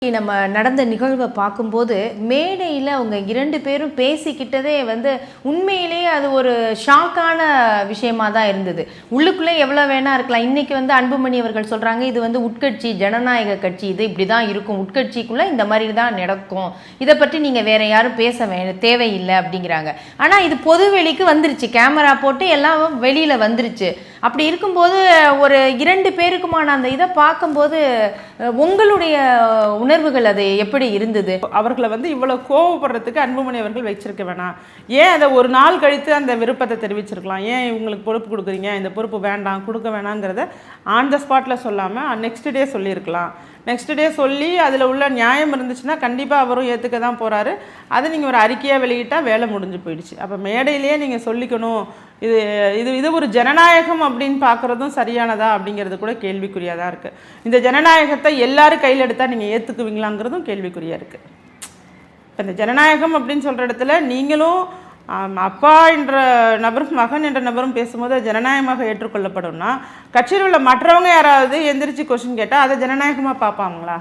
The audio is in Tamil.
நம்ம நடந்த நிகழ்வை பார்க்கும்போது மேடையில் அவங்க 2 பேரும் பேசிக்கிட்டதே உண்மையிலேயே அது ஒரு ஷாக்கான விஷயமா தான் இருந்தது. உள்ளுக்குள்ளே எவ்வளோ வேணா இருக்கலாம். இன்னைக்கு அன்புமணி அவர்கள் சொல்கிறாங்க, இது உட்கட்சி ஜனநாயக கட்சி, இது இப்படி தான் இருக்கும், உட்கட்சிக்குள்ளே இந்த மாதிரி தான் நடக்கும், இதை பற்றி நீங்கள் வேற யாரும் பேச தேவையில்லை அப்படிங்கிறாங்க. ஆனால் இது பொதுவெளிக்கு வந்துருச்சு, கேமரா போட்டு எல்லாம் வெளியில் வந்துருச்சு. அப்படி இருக்கும்போது ஒரு 2 பேருக்குமான அந்த இதை பார்க்கும்போது உங்களுடைய உணர்வுகள் அது எப்படி இருந்தது? அவர்களை இவ்வளவு கோவப்படுறதுக்கு அன்புமணி அவர்கள் வச்சிருக்க வேணாம். ஏன் அதை ஒரு நாள் கழித்து அந்த விருப்பத்தை தெரிவிச்சிருக்கலாம். ஏன் இவங்களுக்கு பொறுப்பு கொடுக்குறீங்க, இந்த பொறுப்பு வேண்டாம், கொடுக்க வேணாங்கிறத ஆன் த ஸ்பாட்டில் சொல்லாமல் நெக்ஸ்ட் டே சொல்லியிருக்கலாம். நெக்ஸ்ட் டே சொல்லி அதில் உள்ள நியாயம் இருந்துச்சுன்னா கண்டிப்பாக அவரும் ஏற்றுக்க தான் போகிறாரு. அதை நீங்கள் ஒரு அறிக்கையாக வெளியிட்டால் வேலை முடிஞ்சு போயிடுச்சு. அப்போ மேடையிலேயே நீங்கள் சொல்லிக்கணும். இது இது இது ஒரு ஜனநாயகம் அப்படின்னு பார்க்குறதும் சரியானதா அப்படிங்கிறது கூட கேள்விக்குறியாக தான் இருக்குது. இந்த ஜனநாயகத்தை எல்லாரும் கையில் எடுத்தால் நீங்கள் ஏற்றுக்குவீங்களாங்கிறதும் கேள்விக்குறியாக இருக்குது. இப்போ இந்த ஜனநாயகம் அப்படின்னு சொல்கிற இடத்துல நீங்களும் அப்பா என்ற நபரும் மகன் என்ற நபரும் பேசும்போது ஜனநாயகமாக ஏற்றுக்கொள்ளப்படும்னா, கட்சியில் உள்ள மற்றவங்க யாராவது எந்திரிச்சு கொஸ்டின் கேட்டால் அதை ஜனநாயகமாக பார்ப்பாங்களா?